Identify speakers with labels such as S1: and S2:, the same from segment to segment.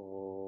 S1: Oh.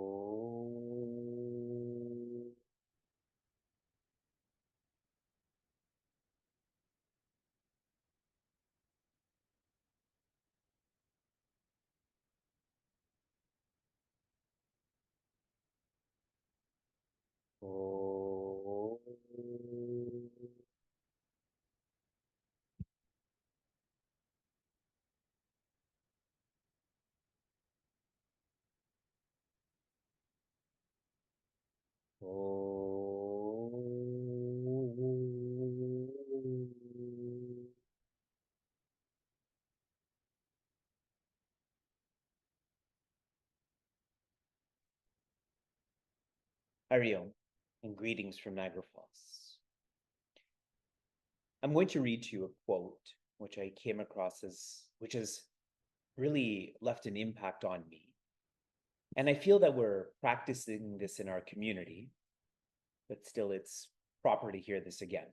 S1: Oh. Ariel, and greetings from Niagara Falls. I'm going to read to you a quote which I came across which has really left an impact on me. And I feel that we're practicing this in our community, but still it's proper to hear this again.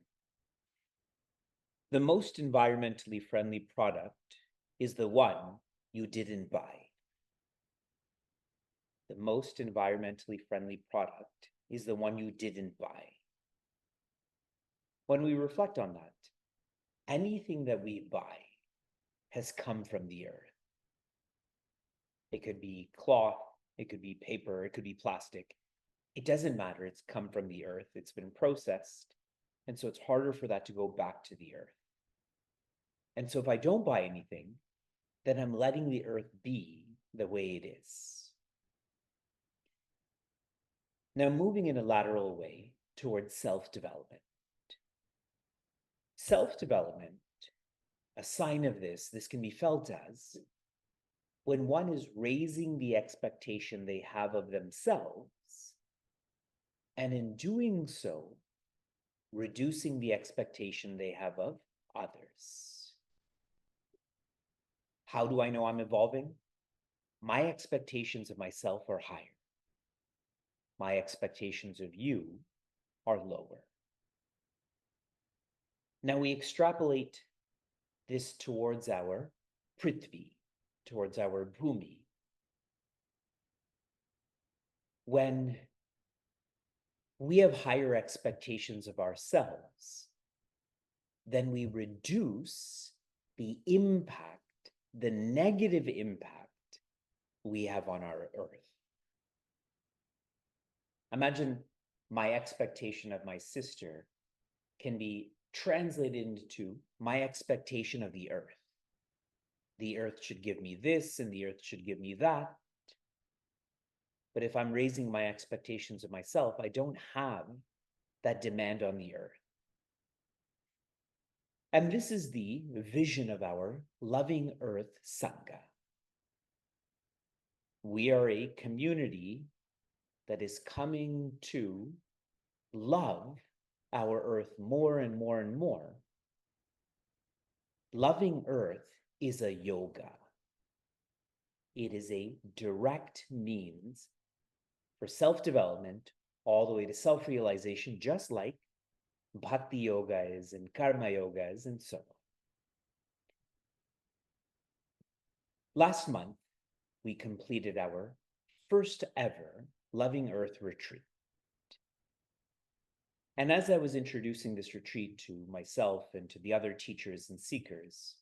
S1: The most environmentally friendly product is the one you didn't buy. The most environmentally friendly product is the one you didn't buy. When we reflect on that, anything that we buy has come from the earth. It could be cloth, it could be paper, it could be plastic. It doesn't matter. It's come from the earth, it's been processed. And so it's harder for that to go back to the earth. And so if I don't buy anything, then I'm letting the earth be the way it is. Now, moving in a lateral way towards self-development. Self-development, a sign of this can be felt as when one is raising the expectation they have of themselves, and in doing so, reducing the expectation they have of others. How do I know I'm evolving? My expectations of myself are higher. My expectations of you are lower. Now we extrapolate this towards our Prithvi, towards our Bhumi. When we have higher expectations of ourselves, then we reduce the impact, the negative impact we have on our earth. Imagine my expectation of my sister can be translated into my expectation of the earth. The earth should give me this and the earth should give me that. But if I'm raising my expectations of myself, I don't have that demand on the earth. And this is the vision of our Loving Earth Sangha. We are a community that is coming to love our earth more and more and more. Loving Earth is a yoga. It is a direct means for self-development all the way to self-realization, just like Bhakti Yoga is and Karma Yoga is and so on. Last month, we completed our first ever Loving Earth retreat. And as I was introducing this retreat to myself and to the other teachers and seekers,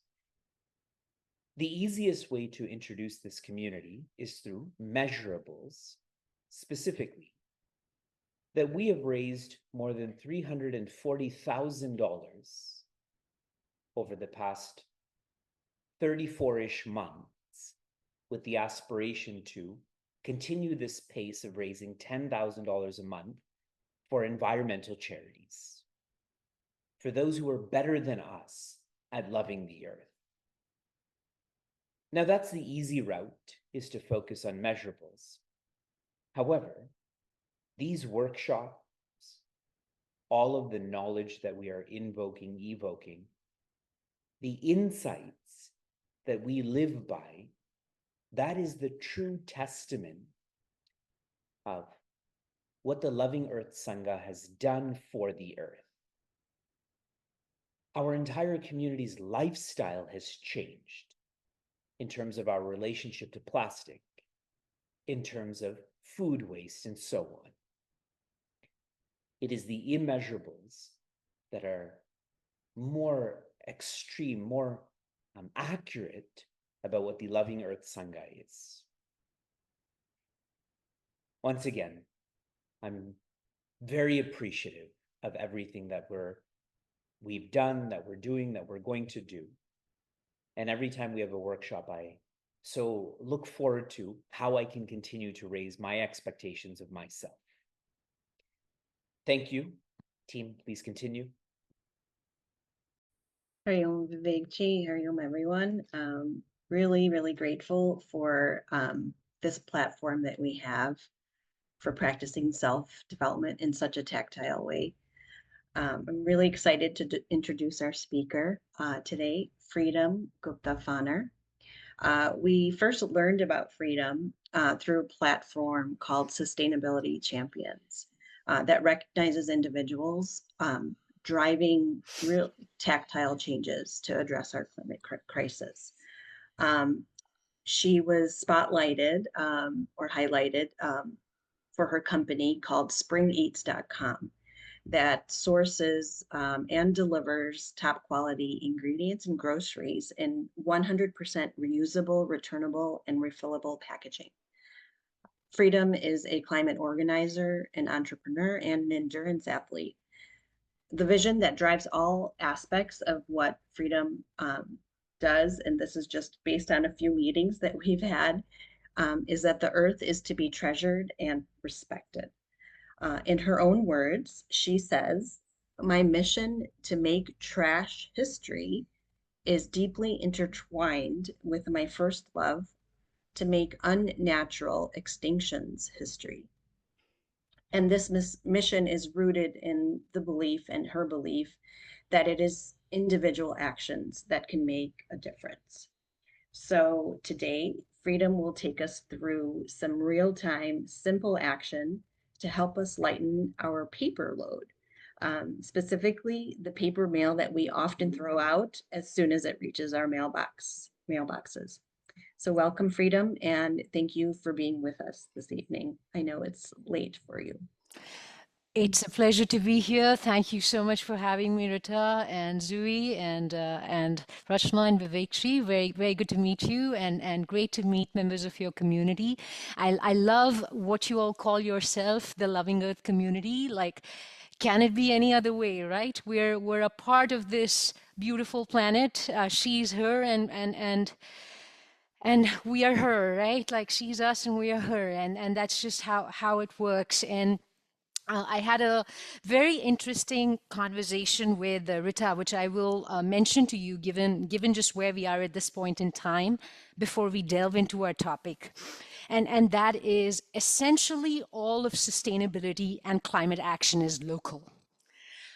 S1: the easiest way to introduce this community is through measurables, specifically that we have raised more than $340,000 over the past 34-ish months, with the aspiration to continue this pace of raising $10,000 a month for environmental charities, for those who are better than us at loving the earth. Now, that's the easy route, is to focus on measurables. However, these workshops, all of the knowledge that we are evoking, the insights that we live by, that is the true testament of what the Loving Earth Sangha has done for the earth. Our entire community's lifestyle has changed in terms of our relationship to plastic, in terms of food waste and so on. It is the immeasurables that are more extreme, more accurate about what the loving earth Sangha is. Once again, I'm very appreciative of everything that we've done, that we're doing, that we're going to do. And every time we have a workshop, I so look forward to how I can continue to raise my expectations of myself. Thank you. Team, please continue.
S2: Hariom Vivekji, Hariom everyone. Really, really grateful for this platform that we have for practicing self-development in such a tactile way. I'm really excited to introduce our speaker today, Freedom Gupta-Phanar. We first learned about freedom through a platform called Sustainability Champions that recognizes individuals driving real tactile changes to address our climate crisis. She was spotlighted or highlighted for her company called springeats.com that sources and delivers top quality ingredients and groceries in 100% reusable, returnable, and refillable packaging. Freedom is a climate organizer, an entrepreneur, and an endurance athlete. The vision that drives all aspects of what Freedom does, and this is just based on a few meetings that we've had, is that the earth is to be treasured and respected. In her own words, she says, "My mission to make trash history is deeply intertwined with my first love to make unnatural extinctions history." And this mission is rooted in the belief and her belief that it is individual actions that can make a difference. So today, Freedom will take us through some real-time, simple action to help us lighten our paper load, specifically the paper mail that we often throw out as soon as it reaches our mailboxes. So welcome, Freedom, and thank you for being with us this evening. I know it's late for you.
S3: It's a pleasure to be here. Thank you so much for having me, Rita and Zui and Rachna and Vivekji. Very, very good to meet you and great to meet members of your community. I love what you all call yourself, the Loving Earth community. Like, can it be any other way, right? We're a part of this beautiful planet. She's her and we are her, right? Like she's us and we are her, and that's just how it works. And I had a very interesting conversation with Rita, which I will mention to you, given just where we are at this point in time, before we delve into our topic. And that is essentially all of sustainability and climate action is local.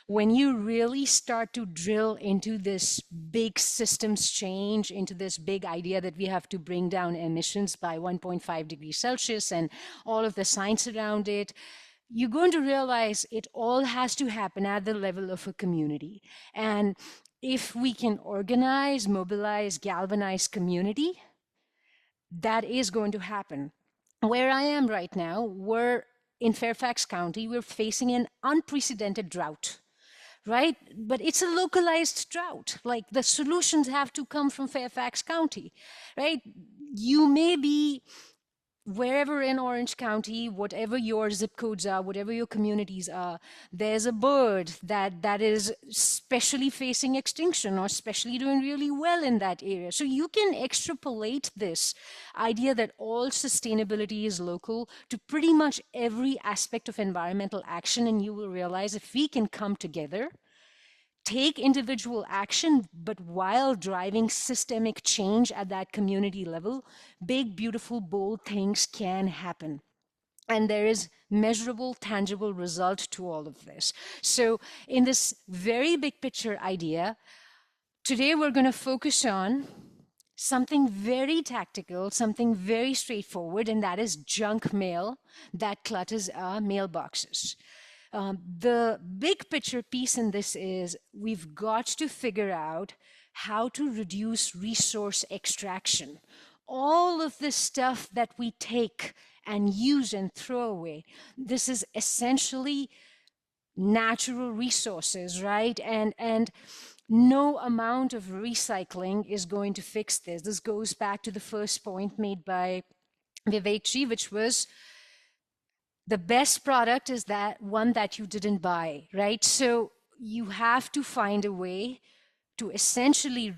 S3: When you really start to drill into this big systems change, into this big idea that we have to bring down emissions by 1.5 degrees Celsius and all of the science around it, you're going to realize it all has to happen at the level of a community. And if we can organize, mobilize, galvanize community, that is going to happen. Where I am right now, we're in Fairfax County, we're facing an unprecedented drought, right? But it's a localized drought. Like the solutions have to come from Fairfax County, right? You may be wherever in Orange County, whatever your zip codes are, whatever your communities are, there's a bird that is specially facing extinction or especially doing really well in that area. So you can extrapolate this idea that all sustainability is local to pretty much every aspect of environmental action, and you will realize if we can come together, take individual action, but while driving systemic change at that community level, big, beautiful, bold things can happen. And there is measurable, tangible result to all of this. So in this very big picture idea, today we're going to focus on something very tactical, something very straightforward, and that is junk mail that clutters our mailboxes. The big picture piece in this is we've got to figure out how to reduce resource extraction all of this stuff that we take and use and throw away, this is essentially natural resources, right? And no amount of recycling is going to fix this. This goes back to the first point made by Vivekji, which was the best product is that one that you didn't buy, right? So you have to find a way to essentially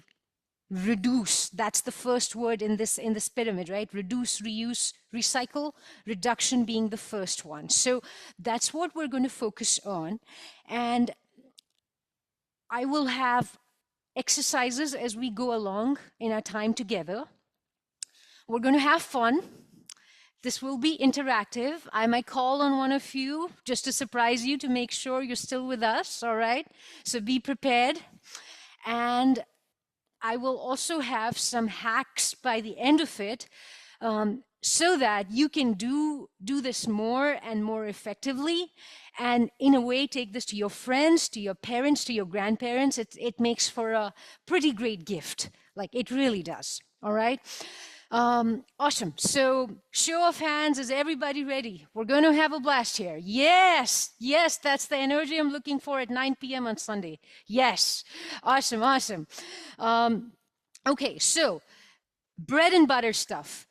S3: reduce. That's the first word in this pyramid, right? Reduce, reuse, recycle, reduction being the first one. So that's what we're going to focus on. And I will have exercises as we go along in our time together. We're going to have fun. This will be interactive. I might call on one of you just to surprise you to make sure you're still with us, all right? So be prepared. And I will also have some hacks by the end of it, so that you can do this more and more effectively, and in a way take this to your friends, to your parents, to your grandparents. It makes for a pretty great gift. Like, it really does. All right. Awesome. So show of hands, is everybody ready? We're going to have a blast here. Yes, that's the energy I'm looking for at 9 p.m. on Sunday. Yes. Awesome. Okay, so bread and butter stuff.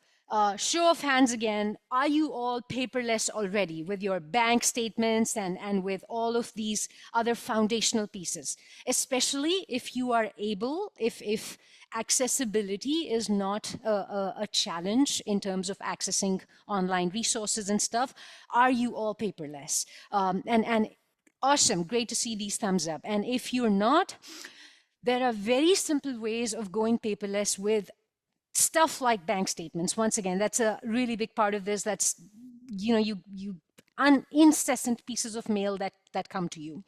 S3: Show of hands again. Are you all paperless already with your bank statements and with all of these other foundational pieces? Especially if you are able, if accessibility is not a challenge in terms of accessing online resources and stuff. Are you all paperless? And awesome, great to see these thumbs up. And if you're not, there are very simple ways of going paperless with stuff like bank statements. Once again, that's a really big part of this. That's, you incessant pieces of mail that come to you.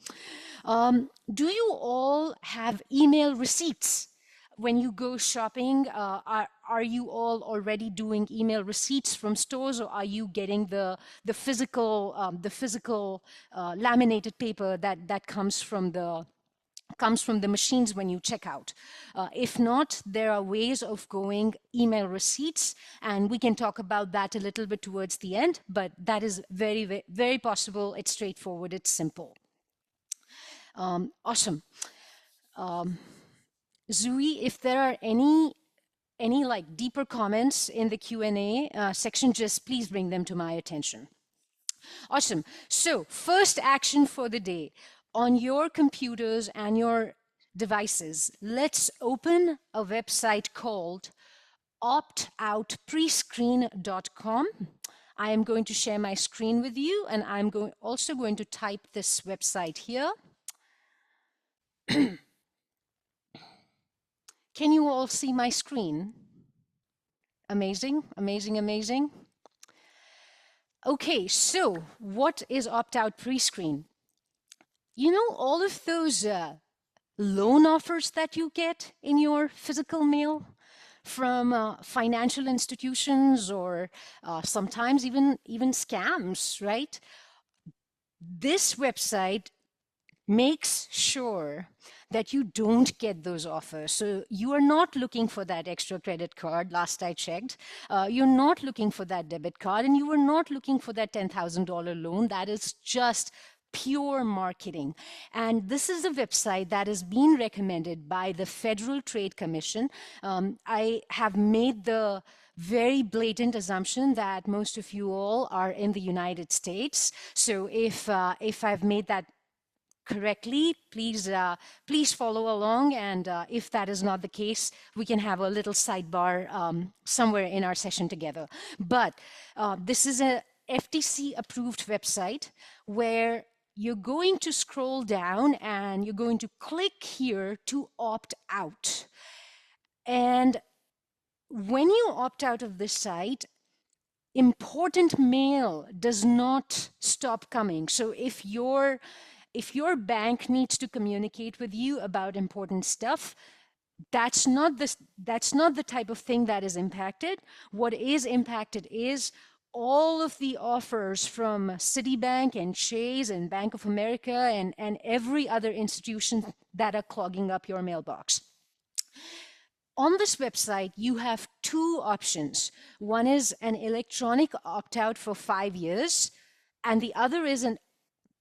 S3: Do you all have email receipts? When you go shopping, are you all already doing email receipts from stores, or are you getting the physical laminated paper that comes from the machines when you check out? If not, there are ways of going email receipts, and we can talk about that a little bit towards the end, but that is very, very, very possible. It's straightforward. It's simple. Awesome. Zui, if there are any like deeper comments in the Q&A section, just please bring them to my attention. Awesome. So first action for the day. On your computers and your devices, let's open a website called optoutprescreen.com. I am going to share my screen with you, and I'm also going to type this website here. Can you all see my screen? Amazing. Okay, so what is Opt-out Prescreen? You know, all of those loan offers that you get in your physical mail from financial institutions, or sometimes even scams, right? This website makes sure that you don't get those offers. So you are not looking for that extra credit card, last I checked. You're not looking for that debit card, and you are not looking for that $10,000 loan. That is just pure marketing. And this is a website that has been recommended by the Federal Trade Commission. I have made the very blatant assumption that most of you all are in the United States. So if I've made that correctly, please follow along, and if that is not the case, we can have a little sidebar somewhere in our session together. But this is a FTC approved website where you're going to scroll down and you're going to click here to opt out. And when you opt out of this site, important mail does not stop coming. So if your bank needs to communicate with you about important stuff, that's not the type of thing that is impacted. What is impacted is all of the offers from Citibank and Chase and Bank of America and every other institution that are clogging up your mailbox. On this website, you have two options. One is an electronic opt-out for 5 years, and the other is an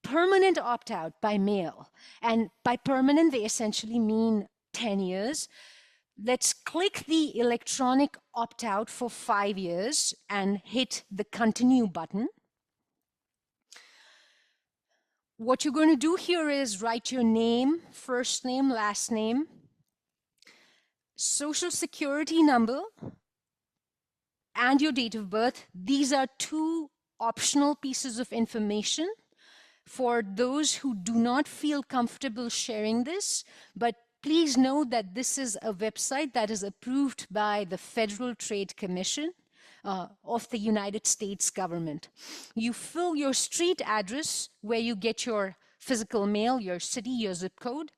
S3: permanent opt-out by mail. And by permanent, they essentially mean 10 years. Let's click the electronic opt-out for 5 years and hit the continue button. What you're going to do here is write your name, first name, last name, social security number, and your date of birth. These are two optional pieces of information for those who do not feel comfortable sharing this, but please know that this is a website that is approved by the Federal Trade Commission of the United States government. You fill your street address where you get your physical mail, your city, your zip code,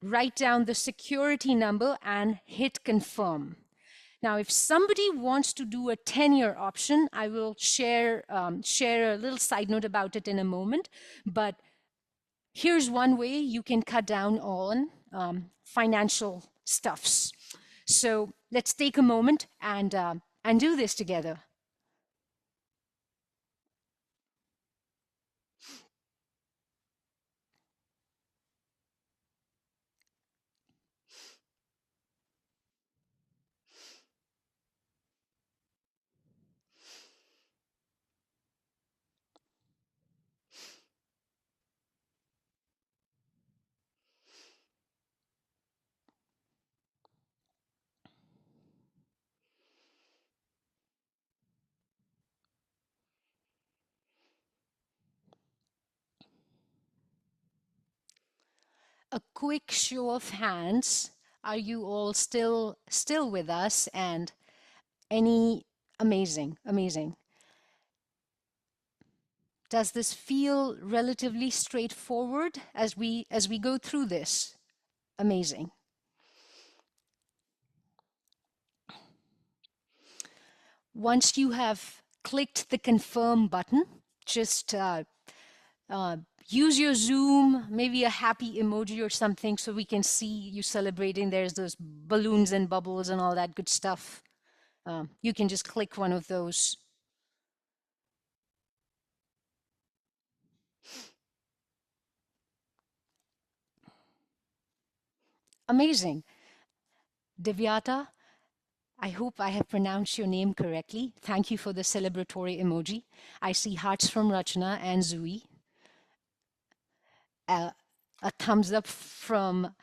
S3: write down the security number and hit confirm. Now, if somebody wants to do a 10-year option, I will share a little side note about it in a moment, but here's one way you can cut down on financial stuffs. So let's take a moment and do this together. A quick show of hands. Are you all still with us? And any amazing. Does this feel relatively straightforward as we go through this? Amazing. Once you have clicked the confirm button, just use your Zoom, maybe a happy emoji or something so we can see you celebrating. There's those balloons and bubbles and all that good stuff. You can just click one of those. Amazing. Divyata, I hope I have pronounced your name correctly. Thank you for the celebratory emoji. I see hearts from Rachna and Zui. A thumbs up from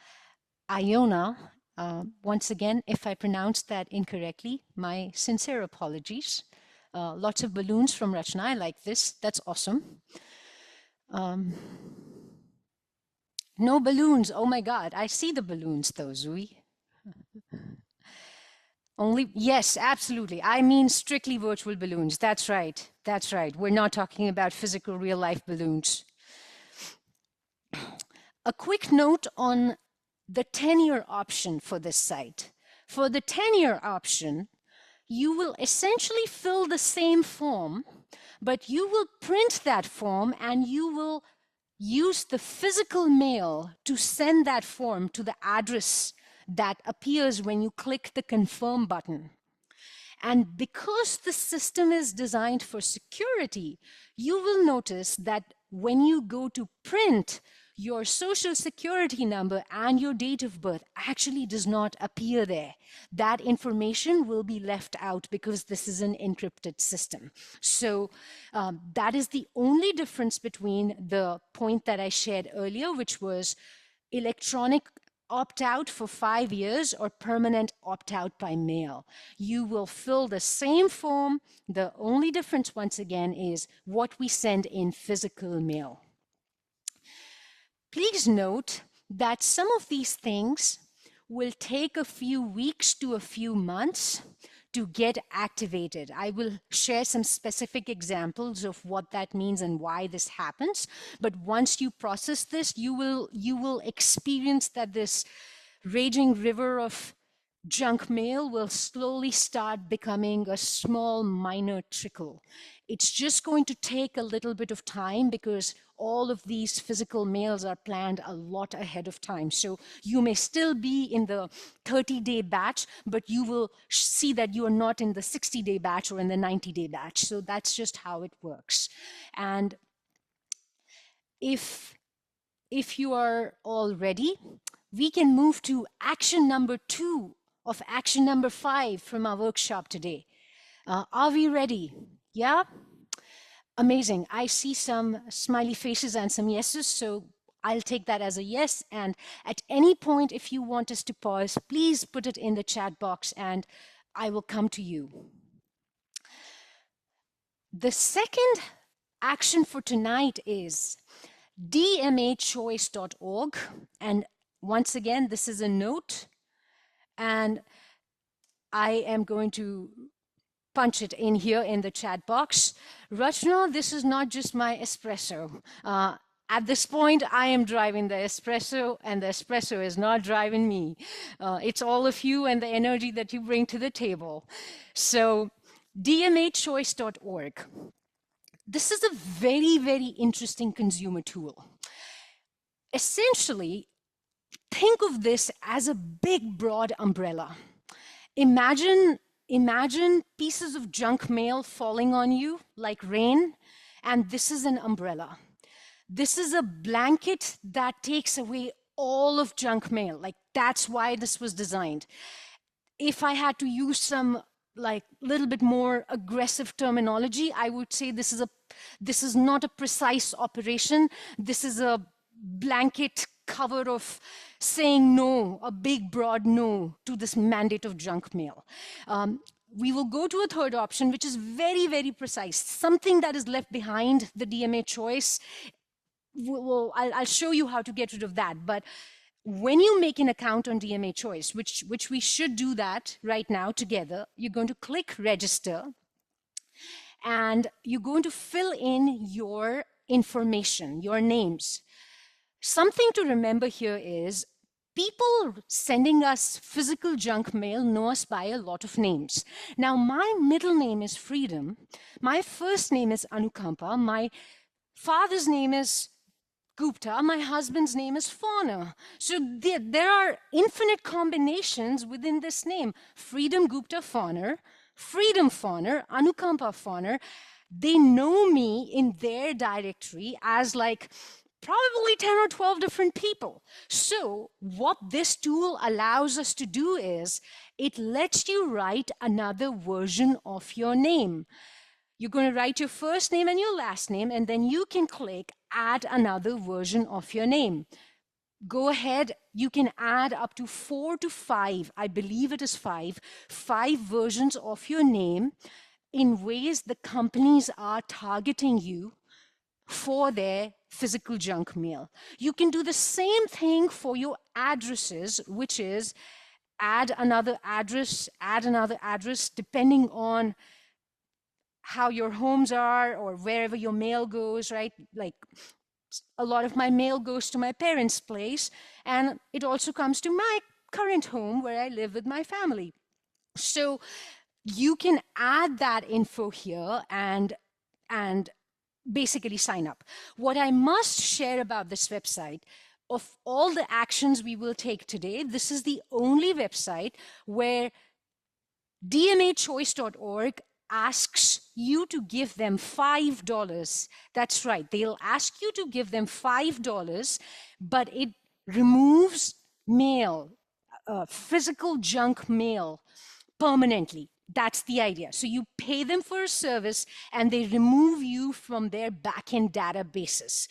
S3: Iona. Once again, if I pronounced that incorrectly, my sincere apologies. Lots of balloons from Rachna. I like this. That's awesome. No balloons. Oh my God. I see the balloons though, Zui. Only, yes, absolutely. I mean strictly virtual balloons. That's right. That's right. We're not talking about physical real life balloons. A quick note on the 10-year option for this site. For the 10-year option, you will essentially fill the same form, but you will print that form and you will use the physical mail to send that form to the address that appears when you click the confirm button. And because the system is designed for security, you will notice that when you go to print, your social security number and your date of birth actually does not appear there. That information will be left out because this is an encrypted system. So that is the only difference between the point that I shared earlier, which was electronic opt-out for 5 years or permanent opt-out by mail. You will fill the same form. The only difference, once again, is what we send in physical mail. Please note that some of these things will take a few weeks to a few months to get activated. I will share some specific examples of what that means and why this happens. But once you process this, you will experience that this raging river of junk mail will slowly start becoming a small minor trickle. It's just going to take a little bit of time because all of these physical mails are planned a lot ahead of time. So you may still be in the 30-day batch, but you will see that you are not in the 60-day batch or in the 90-day batch. So that's just how it works. And if you are all ready, we can move to action number 2 of action number 5 from our workshop today. Are we ready? Yeah? Amazing. I see some smiley faces and some yeses, so I'll take that as a yes. And at any point, if you want us to pause, please put it in the chat box and I will come to you. The second action for tonight is dmachoice.org. And once again, this is a note, and I am going to punch it in here in the chat box. Rachna, this is not just my espresso. At this point, I am driving the espresso, and the espresso is not driving me. It's all of you and the energy that you bring to the table. So, dmachoice.org. This is a very, very interesting consumer tool. Essentially, think of this as a big, broad umbrella. Imagine pieces of junk mail falling on you like rain, and this is an umbrella. This is a blanket that takes away all of junk mail. Like, that's why this was designed. If I had to use some like little bit more aggressive terminology, I would say this is not a precise operation. This is a blanket cover of saying no, a big broad no to this mandate of junk mail. We will go to a third option, which is very, very precise, something that is left behind the DMA choice. I'll show you how to get rid of that. But when you make an account on DMA choice, which we should do that right now together, you're going to click register and you're going to fill in your information, your names. Something to remember here is people sending us physical junk mail know us by a lot of names. Now, my middle name is Freedom. My first name is Anukampa. My father's name is Gupta. My husband's name is Fauner. So there are infinite combinations within this name. Freedom Gupta Fauner, Freedom Fauner, Anukampa Fauner. They know me in their directory as like probably 10 or 12 different people. So what this tool allows us to do is it lets you write another version of your name. You're going to write your first name and your last name, and then you can click add another version of your name. Go ahead, you can add up to 4 to 5, I believe it is 5 versions of your name in ways the companies are targeting you for their physical junk mail. You can do the same thing for your addresses, which is add another address, depending on how your homes are or wherever your mail goes, right? Like a lot of my mail goes to my parents' place, and it also comes to my current home where I live with my family. So you can add that info here and basically sign up. What I must share about this website, of all the actions we will take today, this is the only website where dmachoice.org asks you to give them $5. That's right. They'll ask you to give them $5, but it removes mail, physical junk mail permanently. That's the idea. So you pay them for a service and they remove you from their backend databases.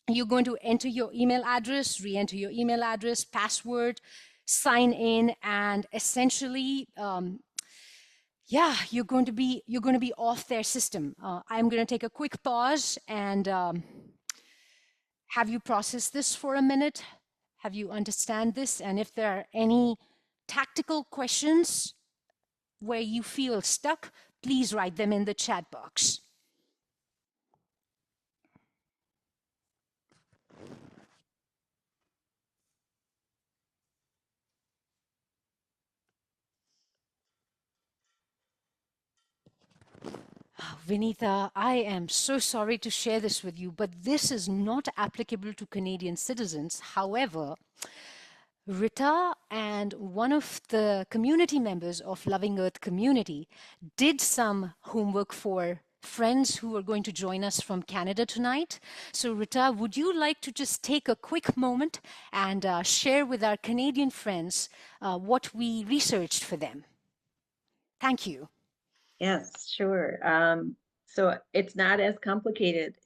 S3: You're going to enter your email address, re-enter your email address, password, sign in, and essentially, yeah, you're going to be off their system. I'm going to take a quick pause and have you process this for a minute. Have you understand this? And if there are any tactical questions where you feel stuck, please write them in the chat box. Vinitha, I am so sorry to share this with you, but this is not applicable to Canadian citizens. However, Rita and one of the community members of Loving Earth community did some homework for friends who are going to join us from Canada tonight. So Rita, would you like to just take a quick moment and share with our Canadian friends what we researched for them? Thank you.
S2: Yes, sure. So it's not as complicated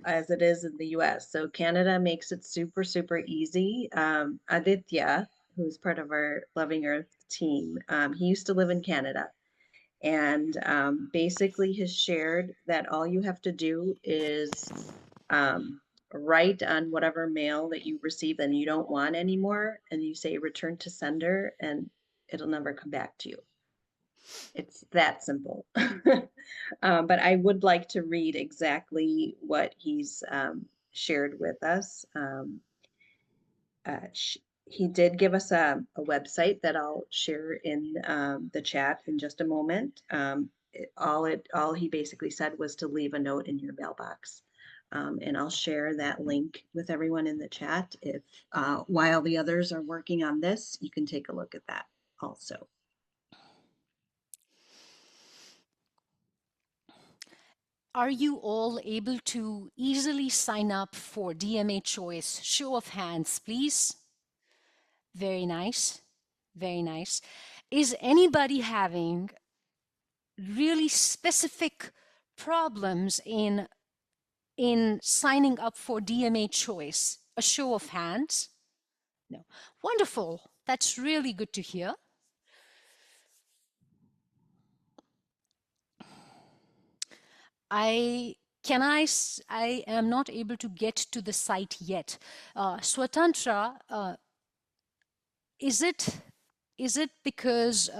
S2: as it is in the US. So Canada makes it super, super easy. Aditya, who's part of our Loving Earth team, he used to live in Canada. And basically has shared that all you have to do is write on whatever mail that you receive and you don't want anymore, and you say return to sender, and it'll never come back to you. It's that simple. But I would like to read exactly what he's shared with us. He did give us a website that I'll share in the chat in just a moment. All he basically said was to leave a note in your mailbox. And I'll share that link with everyone in the chat. If while the others are working on this, you can take a look at that also.
S3: Are you all able to easily sign up for DMA Choice? Show of hands, please. Very nice. Very nice. Is anybody having really specific problems in signing up for DMA Choice? A show of hands? No. Wonderful. That's really good to hear. I am not able to get to the site yet. Swatantra, is it because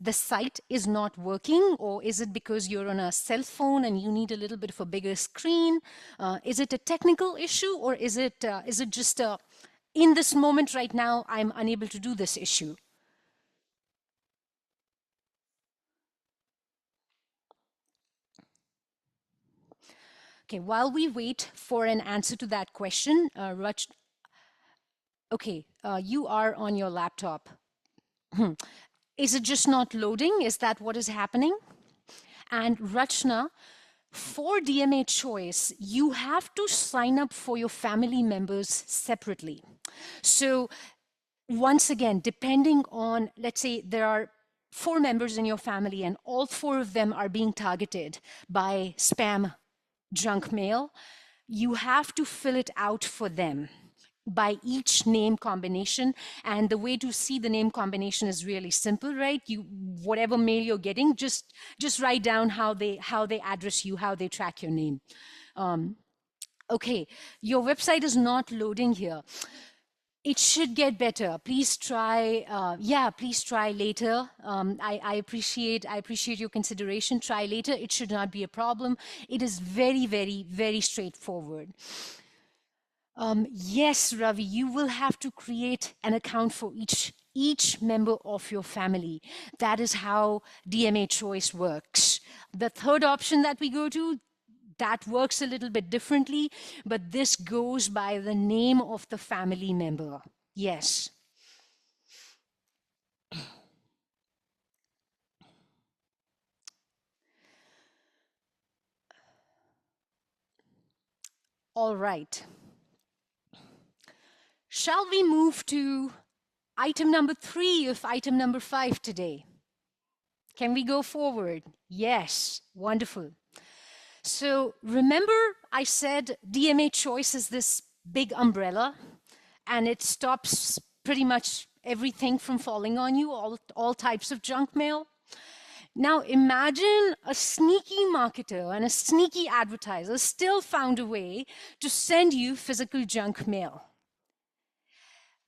S3: the site is not working, or is it because you're on a cell phone and you need a little bit of a bigger screen? Is it a technical issue, or is it just in this moment right now I'm unable to do this issue? Okay, while we wait for an answer to that question, okay, you are on your laptop. Is it just not loading? Is that what is happening? And Rachna, for DMA Choice, you have to sign up for your family members separately. So once again, depending on, let's say there are 4 members in your family and all 4 of them are being targeted by spam junk mail, you have to fill it out for them by each name combination. And the way to see the name combination is really simple, right? You, whatever mail you're getting, just write down how they address you, how they track your name. Okay, your website is not loading here. It should get better. Please try. Please try later. I appreciate your consideration. Try later. It should not be a problem. It is very, very, very straightforward. Yes, Ravi, you will have to create an account for each member of your family. That is how DMA Choice works. The third option that we go to, that works a little bit differently, but this goes by the name of the family member. Yes. All right. Shall we move to item number 3 of item number 5 today? Can we go forward? Yes. Wonderful. So remember I said DMA Choice is this big umbrella and it stops pretty much everything from falling on you, all types of junk mail. Now imagine a sneaky marketer and a sneaky advertiser still found a way to send you physical junk mail.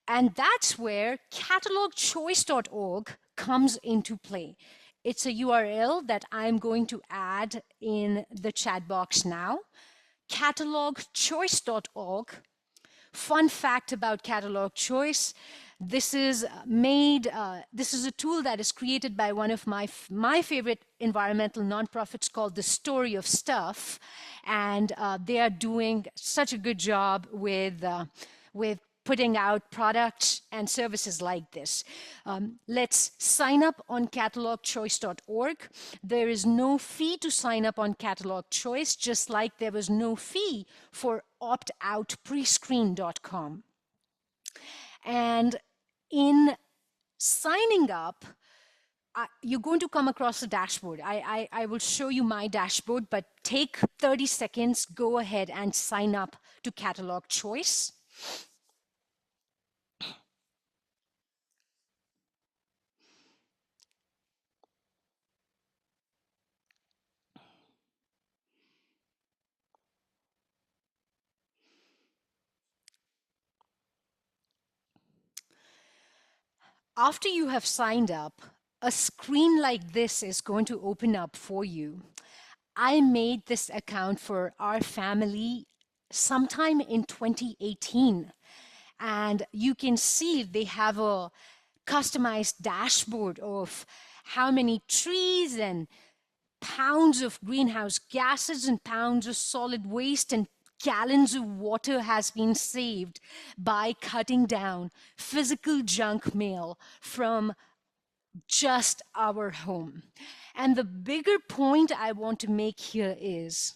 S3: And that's where catalogchoice.org comes into play. It's a URL that I'm going to add in the chat box now. Catalogchoice.org. Fun fact about Catalog Choice, This is this is a tool that is created by one of my favorite environmental nonprofits called The Story of Stuff. And they are doing such a good job with putting out products and services like this. Let's sign up on catalogchoice.org. There is no fee to sign up on Catalog Choice, just like there was no fee for optoutprescreen.com. And in signing up, you're going to come across a dashboard. I will show you my dashboard, but take 30 seconds, go ahead and sign up to Catalog Choice. After you have signed up, a screen like this is going to open up for you. I made this account for our family sometime in 2018. And you can see they have a customized dashboard of how many trees and pounds of greenhouse gases and pounds of solid waste and gallons of water has been saved by cutting down physical junk mail from just our home. And the bigger point I want to make here is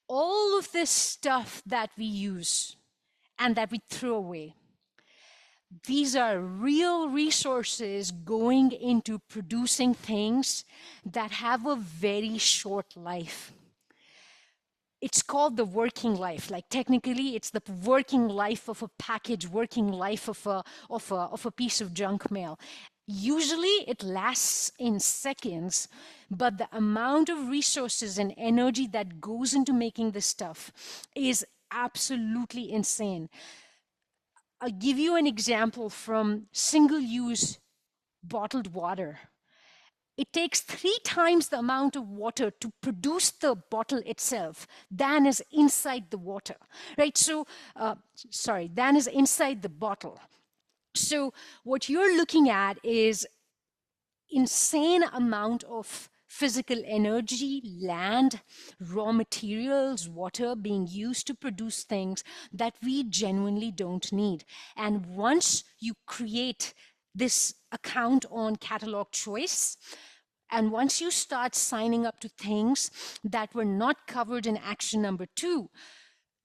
S3: all of this stuff that we use and that we throw away, these are real resources going into producing things that have a very short life. It's called the working life. Like technically, it's the working life of a package, working life of a piece of junk mail. Usually it lasts in seconds, but the amount of resources and energy that goes into making this stuff is absolutely insane. I'll give you an example from single-use bottled water. It takes 3 times the amount of water to produce the bottle itself than is inside the water, right? So, than is inside the bottle. So what you're looking at is insane amount of physical energy, land, raw materials, water being used to produce things that we genuinely don't need. And once you create this account on Catalog Choice, and once you start signing up to things that were not covered in action number 2,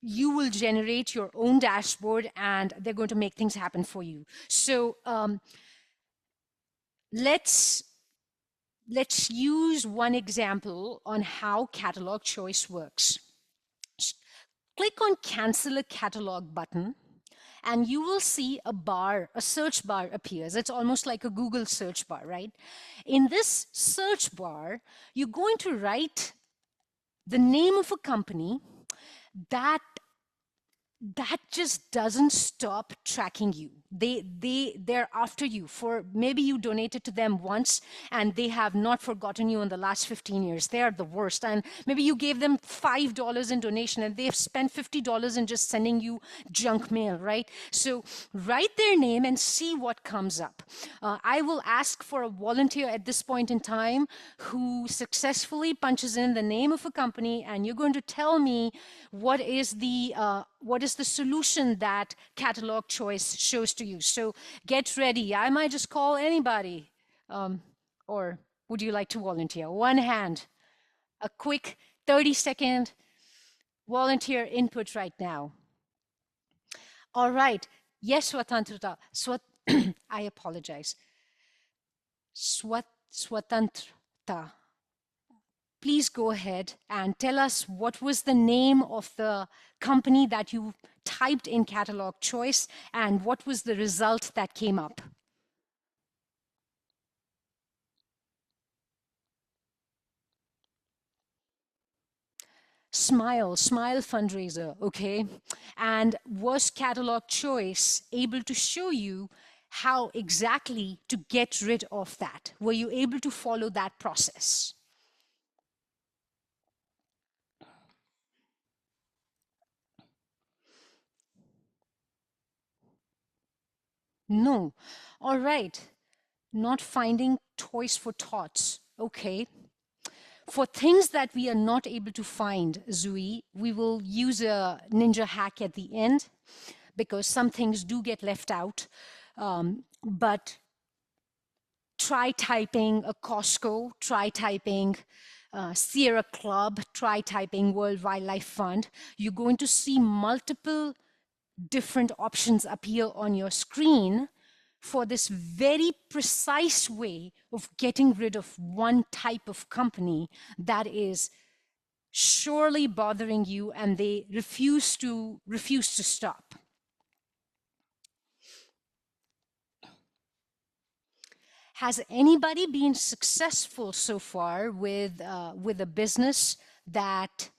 S3: you will generate your own dashboard and they're going to make things happen for you. So let's use one example on how Catalog Choice works. Click on Cancel a Catalog button and you will see a search bar appears. It's almost like a Google search bar, right? In this search bar, you're going to write the name of a company that just doesn't stop tracking you. They're after you for maybe you donated to them once and they have not forgotten you in the last 15 years. They are the worst. And maybe you gave them $5 in donation and they've spent $50 in just sending you junk mail, right? So write their name and see what comes up. I will ask for a volunteer at this point in time who successfully punches in the name of a company, and you're going to tell me what is the solution that Catalog Choice shows to you. So get ready. I might just call anybody. Or would you like to volunteer? One hand. A quick 30-second volunteer input right now. All right. Yes, Swatantrata. I apologize. Swatantrata. Please go ahead and tell us what was the name of the company that you typed in Catalog Choice and what was the result that came up. Smile fundraiser, okay? And was Catalog Choice able to show you how exactly to get rid of that? Were you able to follow that process? No. All right. Not finding toys for tots. Okay. For things that we are not able to find, Zui, we will use a ninja hack at the end because some things do get left out. But try typing a Costco, try typing Sierra Club, try typing World Wildlife Fund. You're going to see multiple different options appear on your screen for this very precise way of getting rid of one type of company that is surely bothering you and they refuse to stop. Has anybody been successful so far with a business that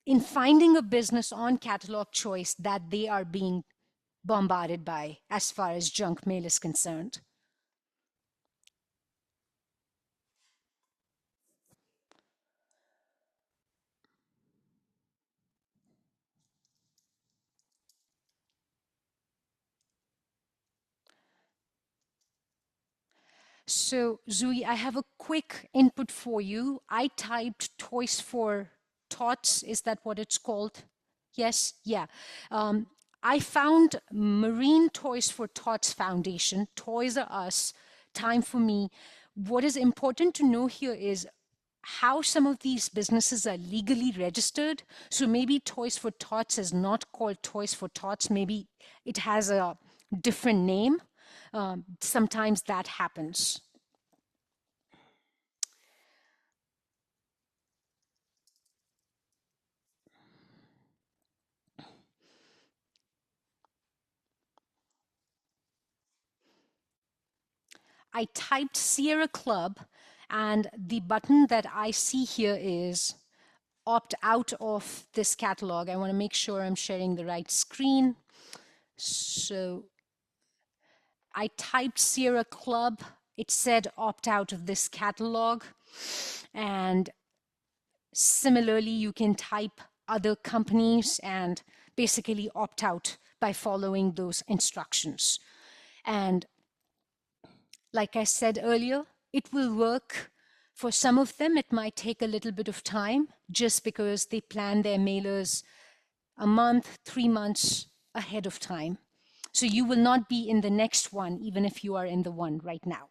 S3: in finding a business on Catalog Choice that they are being bombarded by as far as junk mail is concerned? So, Zui, I have a quick input for you. I typed Toys for Tots. Is that what it's called? Yes? Yeah. I found Marine Toys for Tots Foundation, Toys R Us, Time for Me. What is important to know here is how some of these businesses are legally registered. So maybe Toys for Tots is not called Toys for Tots. Maybe it has a different name. Sometimes that happens. I typed Sierra Club, and the button that I see here is opt out of this catalog. I want to make sure I'm sharing the right screen. So I typed Sierra Club. It said opt out of this catalog. And similarly, you can type other companies and basically opt out by following those instructions. And like I said earlier, it will work. For some of them, it might take a little bit of time just because they plan their mailers a month, 3 months ahead of time. So you will not be in the next one, even if you are in the one right now.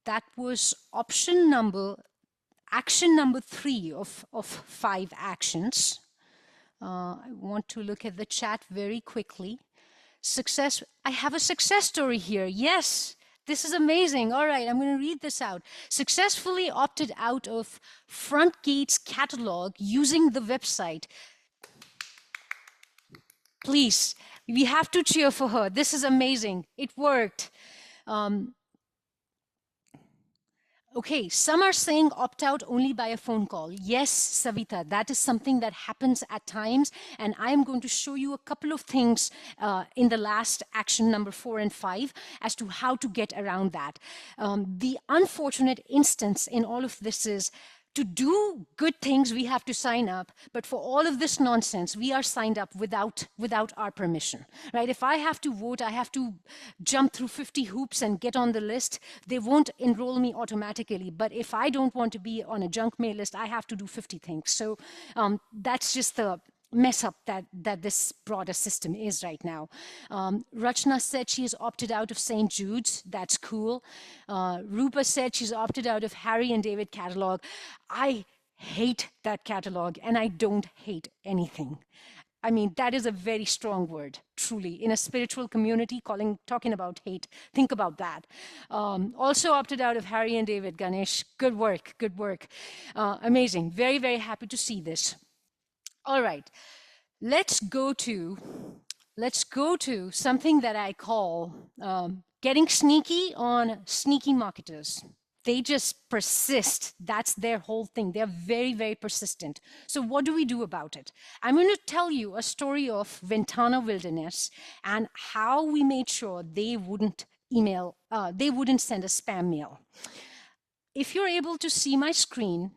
S3: That was action number 3 of 5 actions. I want to look at the chat very quickly. Success. I have a success story here. Yes, this is amazing. All right, I'm going to read this out. Successfully opted out of Frontgate's catalog using the website. Please, we have to cheer for her. This is amazing. It worked. Okay, some are saying opt out only by a phone call. Yes, Savita, that is something that happens at times. And I'm going to show you a couple of things in the last action number 4 and 5 as to how to get around that. The unfortunate instance in all of this is to do good things, we have to sign up. But for all of this nonsense, we are signed up without our permission, right? If I have to vote, I have to jump through 50 hoops and get on the list. They won't enroll me automatically. But if I don't want to be on a junk mail list, I have to do 50 things. So that's just the mess up that this broader system is right now. Rachna said she has opted out of St. Jude's. That's cool. Rupa said she's opted out of Harry and David catalog. I hate that catalog, and I don't hate anything. I mean, that is a very strong word, truly. In a spiritual community, talking about hate, think about that. Also opted out of Harry and David, Ganesh. Good work, good work. Amazing. Very, very happy to see this. All right, let's go to something that I call getting sneaky on sneaky marketers. They just persist. That's their whole thing. They're very, very persistent. So what do we do about it? I'm going to tell you a story of Ventana Wilderness and how we made sure they wouldn't email, they wouldn't send a spam mail. If you're able to see my screen,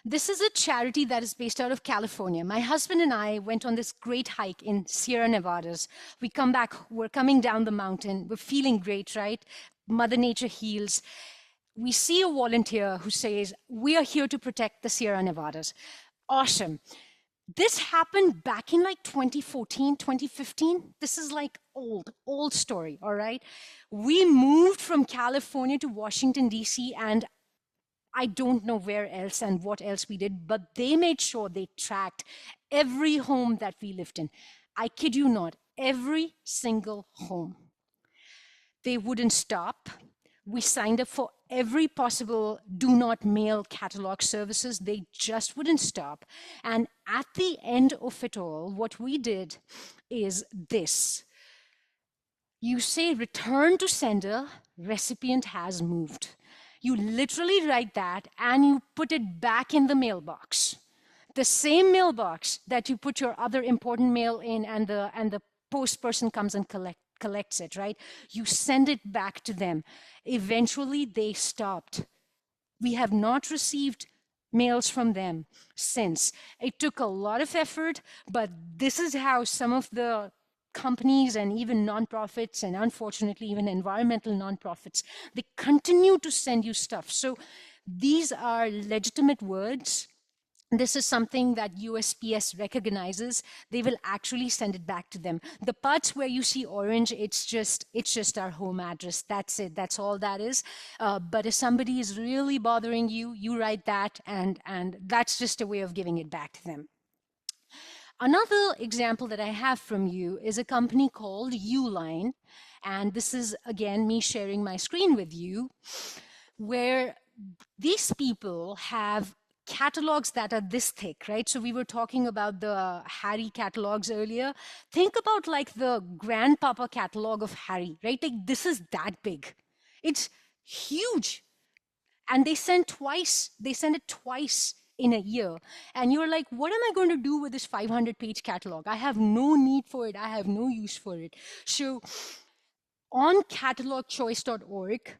S3: this is a charity that is based out of California. My husband and I went on this great hike in Sierra Nevadas. We come back, we're coming down the mountain, we're feeling great, right? Mother Nature heals. We see a volunteer who says, we are here to protect the Sierra Nevadas. Awesome. This happened back in like 2014, 2015. This is like old story, all right? We moved from California to Washington, D.C., and I don't know where else and what else we did, but they made sure they tracked every home that we lived in. I kid you not, every single home. They wouldn't stop. We signed up for every possible do not mail catalog services. They just wouldn't stop. And at the end of it all, what we did is this. You say return to sender, recipient has moved. You literally write that and you put it back in the mailbox. The same mailbox that you put your other important mail in, and the post person comes and collects it, right? You send it back to them. Eventually they stopped. We have not received mails from them since. It took a lot of effort, but this is how some of the companies and even nonprofits, and unfortunately even environmental nonprofits, they continue to send you stuff. So these are legitimate words. This is something that USPS recognizes. They will actually send it back to them. The parts where you see orange, it's just our home address. That's it. That's all that is. But if somebody is really bothering you, you write that, and that's just a way of giving it back to them. Another example that I have from you is a company called Uline. And this is, again, me sharing my screen with you, where these people have catalogs that are this thick, right? So we were talking about the Harry catalogs earlier. Think about like the grandpapa catalog of Harry, right? Like this is that big. It's huge. And they send it twice in a year. And you're like, what am I going to do with this 500-page catalog? I have no need for it. I have no use for it. So on catalogchoice.org,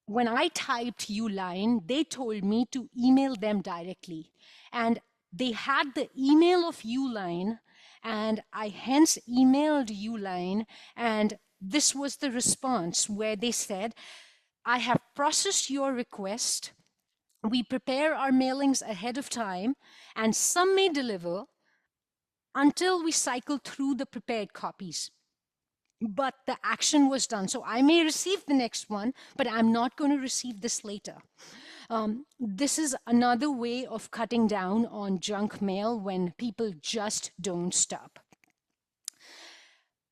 S3: when I typed Uline, they told me to email them directly. And they had the email of Uline, and I hence emailed Uline, and this was the response where they said, I have processed your request. We prepare our mailings ahead of time, and some may deliver until we cycle through the prepared copies. But the action was done. So I may receive the next one, but I'm not going to receive this later. This is another way of cutting down on junk mail when people just don't stop.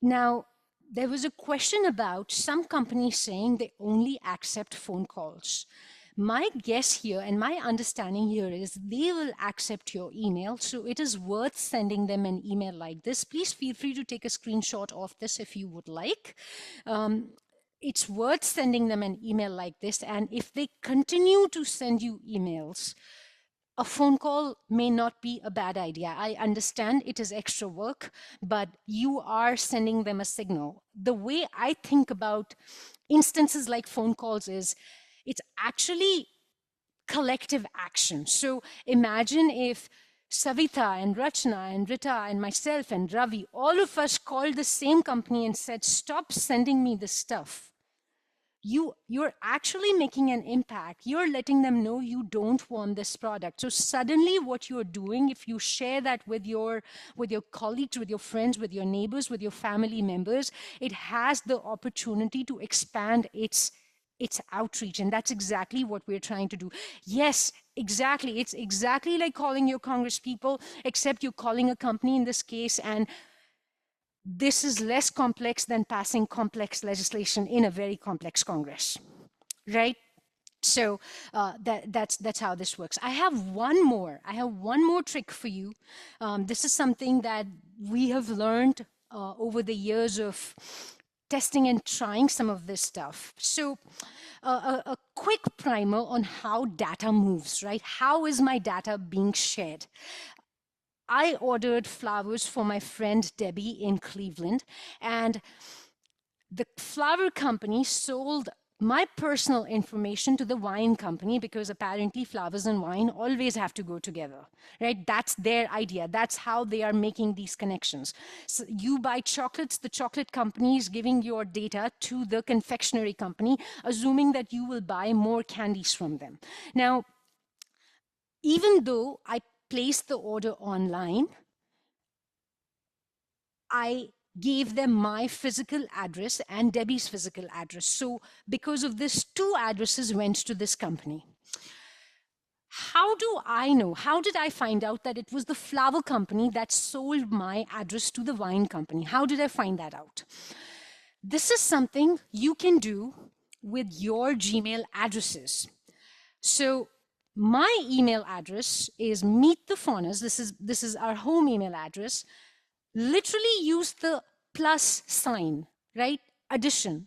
S3: Now, there was a question about some companies saying they only accept phone calls. My guess here and my understanding here is they will accept your email. So it is worth sending them an email like this. Please feel free to take a screenshot of this if you would like. It's worth sending them an email like this. And if they continue to send you emails, a phone call may not be a bad idea. I understand it is extra work, but you are sending them a signal. The way I think about instances like phone calls is, it's actually collective action. So imagine if Savita and Rachna and Rita and myself and Ravi, all of us called the same company and said, stop sending me this stuff. You're actually making an impact. You're letting them know you don't want this product. So suddenly what you're doing, if you share that with your colleagues, with your friends, with your neighbors, with your family members, it has the opportunity to expand its outreach. And that's exactly what we're trying to do. Yes, exactly. It's exactly like calling your Congress people, except you're calling a company in this case. And this is less complex than passing complex legislation in a very complex Congress, right? So that's how this works. I have one more trick for you. This is something that we have learned over the years of testing and trying some of this stuff. So a quick primer on how data moves, right? How is my data being shared? I ordered flowers for my friend Debbie in Cleveland, and the flower company sold my personal information to the wine company because apparently flowers and wine always have to go together, right? That's their idea. That's how they are making these connections. So you buy chocolates, the chocolate company is giving your data to the confectionery company, assuming that you will buy more candies from them. Now, even though I placed the order online, I gave them my physical address and Debbie's physical address. So because of this, 2 addresses went to this company. How do I know? How did I find out that it was the flower company that sold my address to the wine company? How did I find that out? This is something you can do with your Gmail addresses. So my email address is Meet the Faunus. This is our home email address. Literally use the plus sign, right? Addition.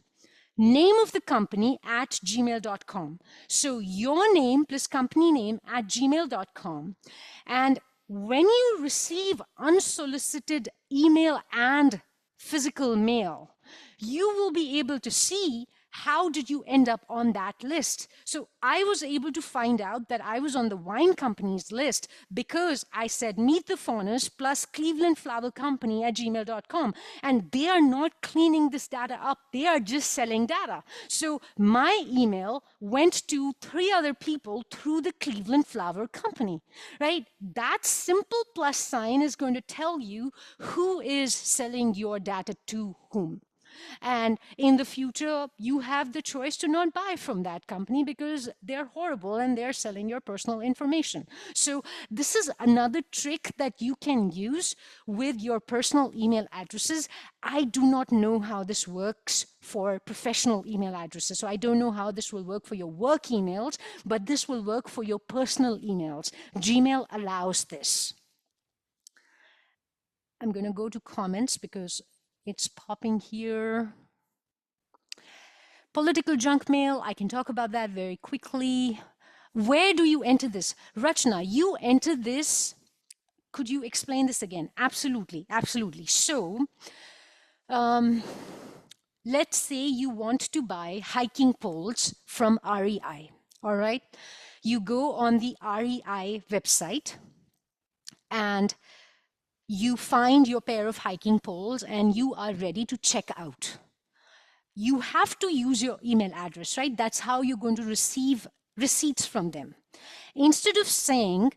S3: Name of the company at gmail.com. So your name plus company name at gmail.com. And when you receive unsolicited email and physical mail, you will be able to see how did you end up on that list. So I was able to find out that I was on the wine company's list because I said Meet the Faunus plus Cleveland Flower Company at gmail.com. And they are not cleaning this data up. They are just selling data. So my email went to 3 other people through the Cleveland Flower Company, right? That simple plus sign is going to tell you who is selling your data to whom. And in the future, you have the choice to not buy from that company because they're horrible and they're selling your personal information. So this is another trick that you can use with your personal email addresses. I do not know how this works for professional email addresses. So I don't know how this will work for your work emails, but this will work for your personal emails. Gmail allows this. I'm going to go to comments because it's popping here. Political junk mail, I can talk about that very quickly. Where do you enter this? Rachna, you enter this. Could you explain this again? Absolutely, absolutely. So, let's say you want to buy hiking poles from REI, all right? You go on the REI website and you find your pair of hiking poles and you are ready to check out. You have to use your email address, right? That's how you're going to receive receipts from them. Instead of saying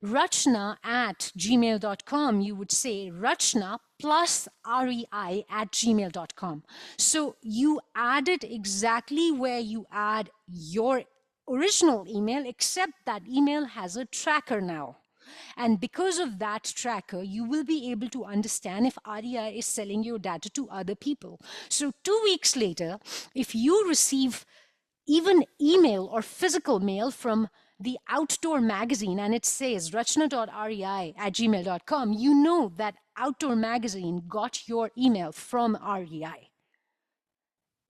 S3: Rachna at gmail.com, you would say Rachna plus REI at gmail.com. So you add it exactly where you add your original email, except that email has a tracker now. And because of that tracker, you will be able to understand if REI is selling your data to other people. So 2 weeks later, if you receive even email or physical mail from the Outdoor magazine and it says rachna.rei at gmail.com, you know that Outdoor magazine got your email from REI.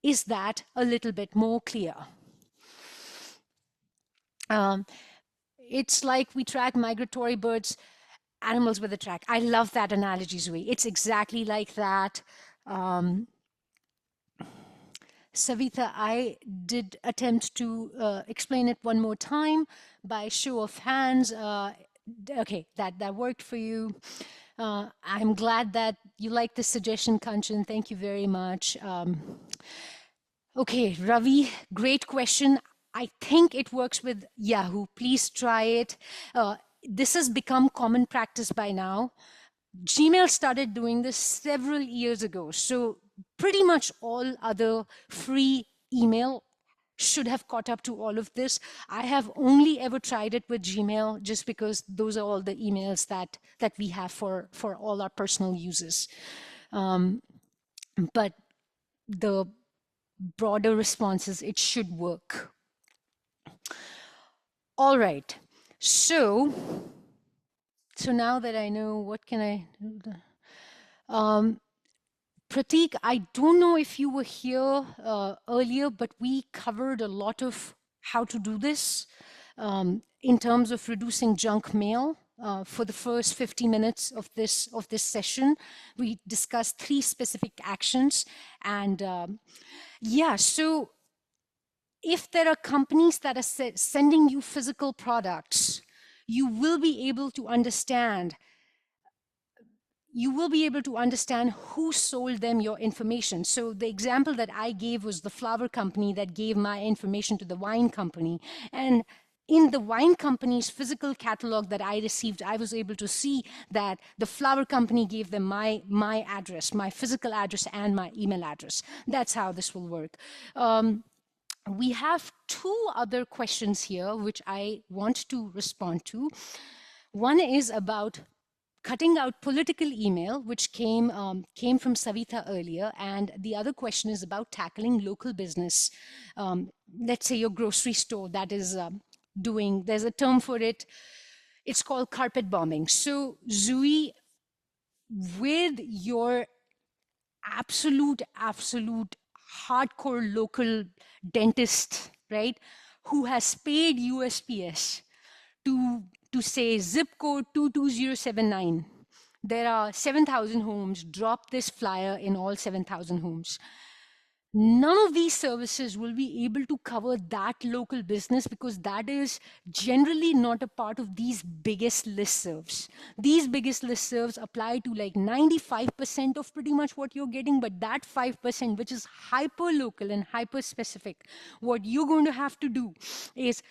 S3: Is that a little bit more clear? It's like we track migratory birds, animals with a track. I love that analogy, Zoe. It's exactly like that. Savita, I did attempt to explain it one more time by show of hands. Okay, that worked for you. I'm glad that you like this suggestion, Kanchan. Thank you very much. Okay, Ravi, great question. I think it works with Yahoo. Please try it. This has become common practice by now. Gmail started doing this several years ago. So pretty much all other free email should have caught up to all of this. I have only ever tried it with Gmail just because those are all the emails that we have for all our personal uses. But the broader response is it should work. All right, so now that I know, what can I do? Pratik, I don't know if you were here earlier, but we covered a lot of how to do this in terms of reducing junk mail. for the first 50 minutes of this session. We discussed 3 specific actions, and yeah, so if there are companies that are sending you physical products, you will be able to understand who sold them your information. So the example that I gave was the flower company that gave my information to the wine company. And in the wine company's physical catalog that I received, I was able to see that the flower company gave them my address, my physical address, and my email address. That's how this will work. We have 2 other questions here, which I want to respond to. One is about cutting out political email, which came from Savita earlier. And the other question is about tackling local business. Let's say your grocery store that is there's a term for it. It's called carpet bombing. So Zui, with your absolute hardcore local dentist, right, who has paid USPS to say zip code 22079, there are 7,000 homes, drop this flyer in all 7,000 homes. None of these services will be able to cover that local business because that is generally not a part of these biggest listservs. These biggest listservs apply to like 95% of pretty much what you're getting, but that 5%, which is hyper local and hyper specific, what you're going to have to do is,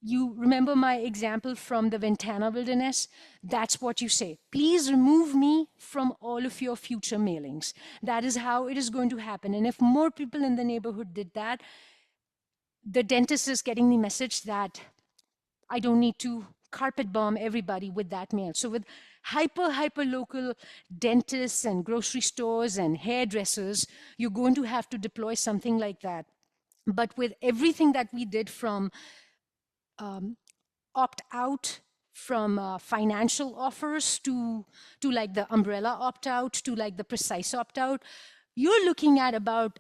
S3: you remember my example from the Ventana Wilderness? That's what you say. Please remove me from all of your future mailings. That is how it is going to happen. And if more people in the neighborhood did that, the dentist is getting the message that I don't need to carpet bomb everybody with that mail. So with hyper local dentists and grocery stores and hairdressers, you're going to have to deploy something like that. But with everything that we did from opt out from financial offers to like the umbrella opt out to like the precise opt out, you're looking at about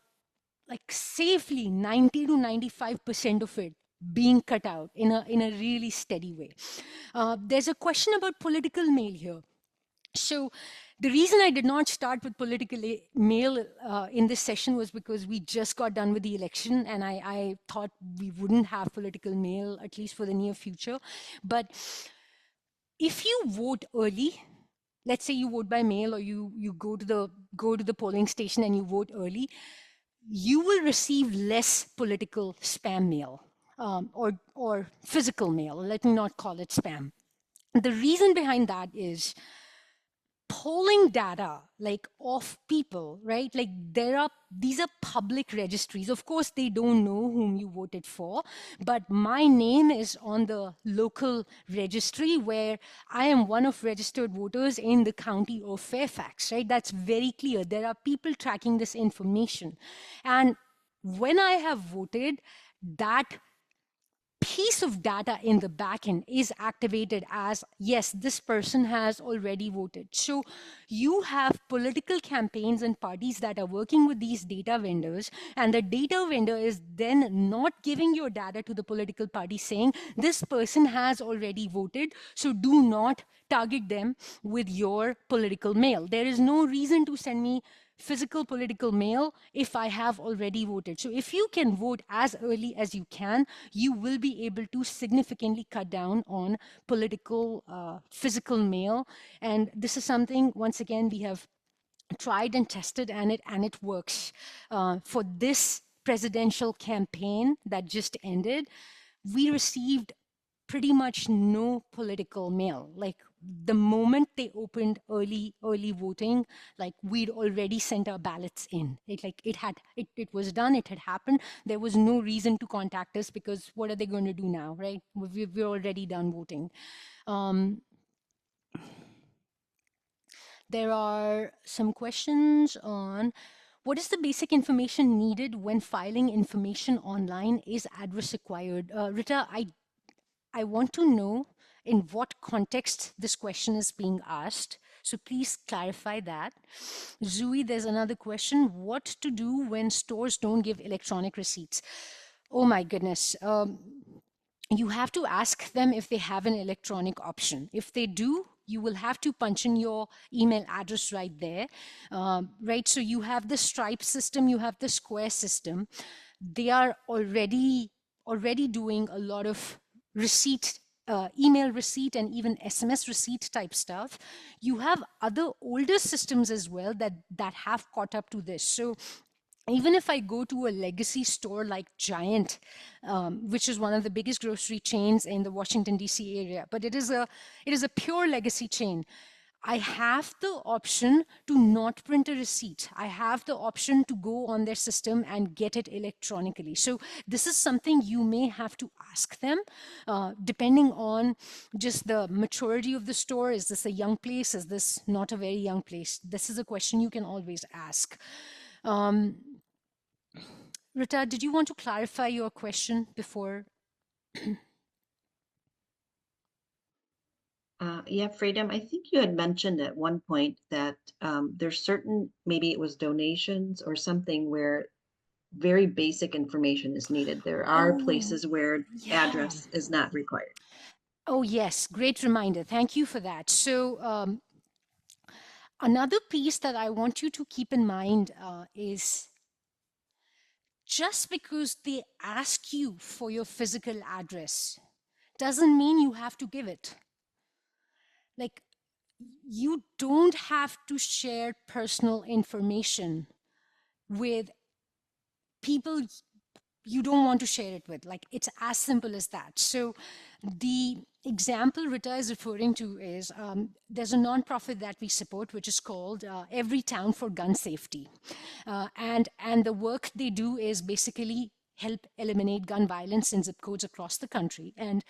S3: like safely 90 to 95% of it being cut out in a really steady way. There's a question about political mail here. So the reason I did not start with political mail in this session was because we just got done with the election, and I thought we wouldn't have political mail, at least for the near future. But if you vote early, let's say you vote by mail, or you go to the polling station and you vote early, you will receive less political spam mail or physical mail. Let me not call it spam. The reason behind that is polling data like of people, right? Like these are public registries. Of course, they don't know whom you voted for, but my name is on the local registry where I am one of registered voters in the county of Fairfax, right? That's very clear. There are people tracking this information. And when I have voted, that piece of data in the backend is activated as, yes, this person has already voted. So you have political campaigns and parties that are working with these data vendors, and the data vendor is then not giving your data to the political party saying, this person has already voted, so do not target them with your political mail. There is no reason to send me physical political mail if I have already voted. So if you can vote as early as you can, you will be able to significantly cut down on political physical mail. And this is something, once again, we have tried and tested, and it works. For this presidential campaign that just ended, we received pretty much no political mail. Like the moment they opened early voting, like we'd already sent our ballots in. It was done, it had happened. There was no reason to contact us because what are they going to do now, right? We're already done voting. There are some questions on what is the basic information needed when filing information online? Is address required? Rita, I want to know in what context this question is being asked. So please clarify that. Zui, there's another question. What to do when stores don't give electronic receipts? Oh my goodness. you have to ask them if they have an electronic option. If they do, you will have to punch in your email address right there, right? So you have the Stripe system, you have the Square system. They are already doing a lot of receipt, email receipt and even SMS receipt type stuff. You have other older systems as well that have caught up to this. So even if I go to a legacy store like Giant, which is one of the biggest grocery chains in the Washington D.C. area, but it is a pure legacy chain. I have the option to not print a receipt. I have the option to go on their system and get it electronically. So this is something you may have to ask them, depending on just the maturity of the store. Is this a young place? Is this not a very young place? This is a question you can always ask. Rita, did you want to clarify your question before?
S2: Yeah, Freedom, I think you had mentioned at one point that there's certain, maybe it was donations or something where very basic information is needed. There are places where address is not required.
S3: Oh, yes. Great reminder. Thank you for that. So another piece that I want you to keep in mind is just because they ask you for your physical address doesn't mean you have to give it. Like, you don't have to share personal information with people you don't want to share it with. Like, it's as simple as that. So the example Rita is referring to is there's a nonprofit that we support, which is called Everytown for Gun Safety. And the work they do is basically help eliminate gun violence in zip codes across the country. And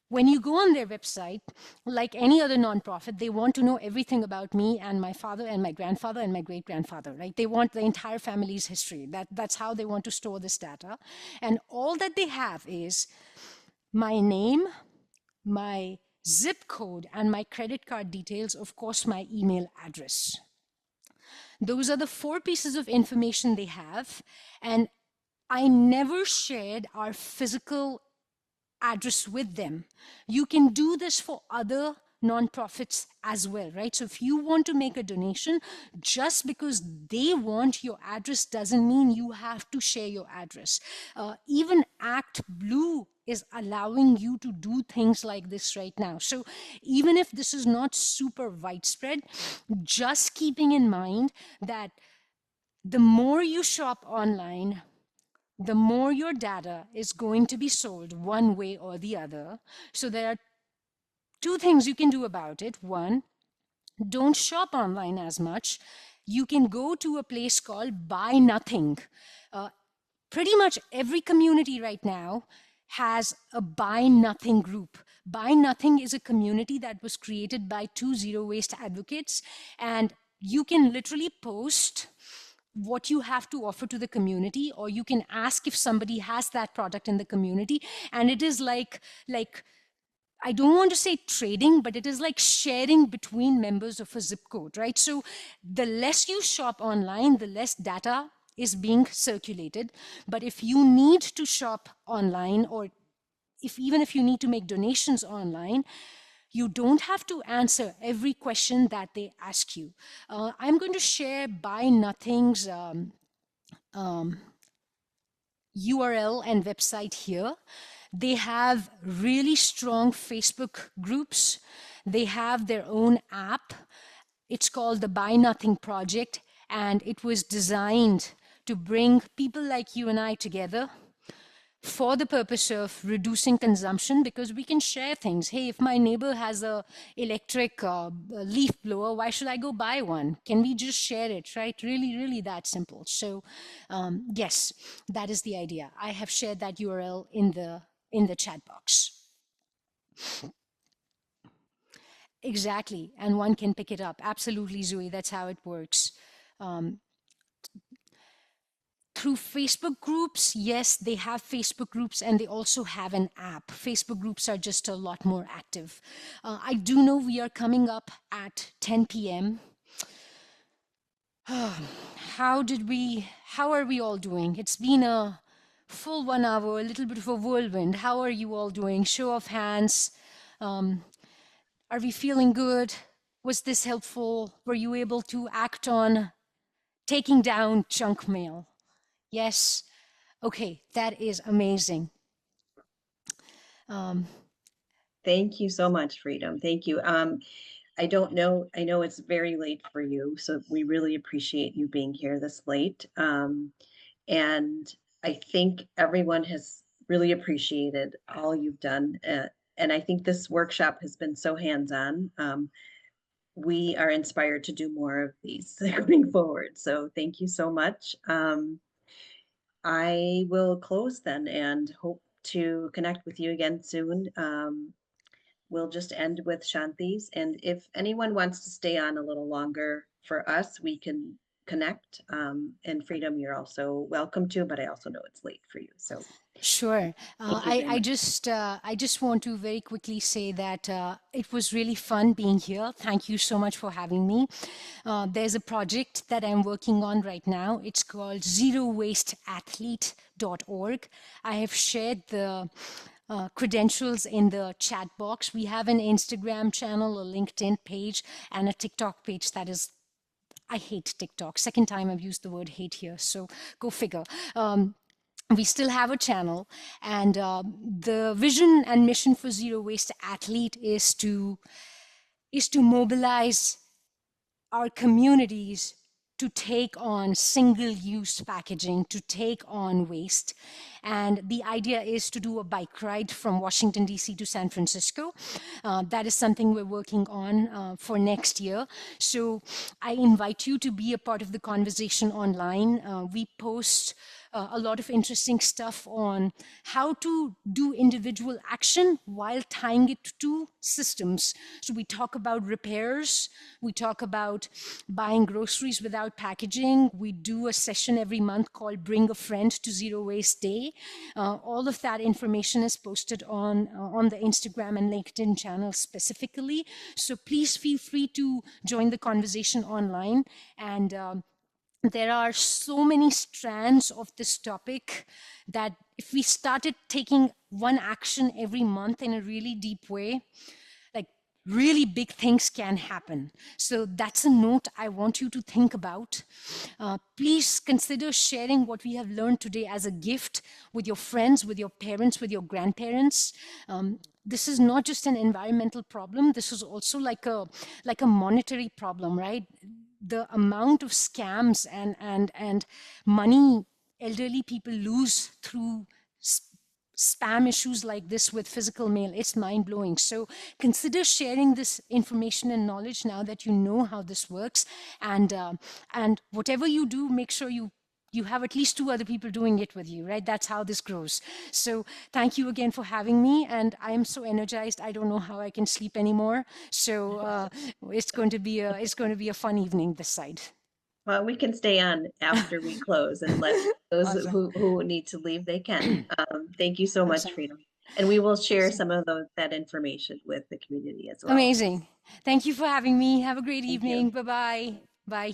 S3: when you go on their website, like any other nonprofit, they want to know everything about me and my father and my grandfather and my great-grandfather, right? They want the entire family's history. That's how they want to store this data. And all that they have is my name, my zip code, and my credit card details, of course, my email address. Those are the 4 pieces of information they have. And I never shared our physical address with them. You can do this for other nonprofits as well, right? So if you want to make a donation, just because they want your address doesn't mean you have to share your address. Even Act Blue is allowing you to do things like this right now. So even if this is not super widespread, just keeping in mind that the more you shop online, the more your data is going to be sold one way or the other. So there are 2 things you can do about it. One, don't shop online as much. You can go to a place called Buy Nothing. Pretty much every community right now has a Buy Nothing group. Buy Nothing is a community that was created by 2 zero waste advocates, and you can literally post what you have to offer to the community, or you can ask if somebody has that product in the community. And it is like I don't want to say trading, but it is like sharing between members of a zip code, right? So the less you shop online, the less data is being circulated. But if you need to shop online, or even if you need to make donations online, you don't have to answer every question that they ask you. I'm going to share Buy Nothing's URL and website here. They have really strong Facebook groups. They have their own app. It's called the Buy Nothing Project, and it was designed to bring people like you and I together for the purpose of reducing consumption, because we can share things. Hey, if my neighbor has a electric leaf blower, why should I go buy one? Can we just share it, right? Really, really that simple. So yes, that is the idea. I have shared that URL in the chat box. Exactly, and one can pick it up. Absolutely, Zoe, that's how it works. Through Facebook groups, yes, they have Facebook groups, and they also have an app. Facebook groups are just a lot more active. I do know we are coming up at 10 p.m. How are we all doing? It's been a full 1 hour, a little bit of a whirlwind. How are you all doing? Show of hands. Are we feeling good? Was this helpful? Were you able to act on taking down junk mail? Yes. Okay, that is amazing.
S2: Thank you so much, Freedom. Thank you. I don't know, I know it's very late for you, so we really appreciate you being here this late. And I think everyone has really appreciated all you've done. And I think this workshop has been so hands-on. We are inspired to do more of these going forward. So thank you so much. I will close then and hope to connect with you again soon. We'll just end with Shanti's. And if anyone wants to stay on a little longer for us, we can connect. And Freedom, you're also welcome to, but I also know it's late for you. So
S3: sure.
S2: thank you very much.
S3: I just want to very quickly say that it was really fun being here. Thank you so much for having me. There's a project that I'm working on right now. It's called zerowasteathlete.org. I have shared the credentials in the chat box. We have an Instagram channel, a LinkedIn page, and a TikTok page that is, I hate TikTok. Second time I've used the word hate here, so go figure. We still have a channel, and the vision and mission for Zero Waste Athlete is to mobilize our communities to take on single-use packaging, to take on waste. And the idea is to do a bike ride from Washington, D.C. to San Francisco. That is something we're working on for next year. So I invite you to be a part of the conversation online. We post a lot of interesting stuff on how to do individual action while tying it to systems. So we talk about repairs, we talk about buying groceries without packaging. We do a session every month called Bring a Friend to Zero Waste Day. All of that information is posted on the Instagram and LinkedIn channel specifically. So please feel free to join the conversation online. And there are so many strands of this topic that if we started taking one action every month in a really deep way, like really big things can happen. So that's a note I want you to think about. Please consider sharing what we have learned today as a gift with your friends, with your parents, with your grandparents. This is not just an environmental problem. This is also like a monetary problem, right? The amount of scams and money elderly people lose through spam issues like this with physical mail, it's mind-blowing. So consider sharing this information and knowledge now that you know how this works. And whatever you do, make sure you have at least 2 other people doing it with you, right? That's how this grows. So thank you again for having me. And I am so energized. I don't know how I can sleep anymore. So it's going to be a fun evening this side.
S2: Well, we can stay on after we close and let those
S3: Awesome.
S2: who need to leave, they can. Thank you so much,
S3: Awesome.
S2: Freedom. And we will share
S3: Awesome.
S2: some of that information with the community as well.
S3: Amazing. Thank you for having me. Have a great
S2: Thank you.
S3: evening. Bye-bye. Bye.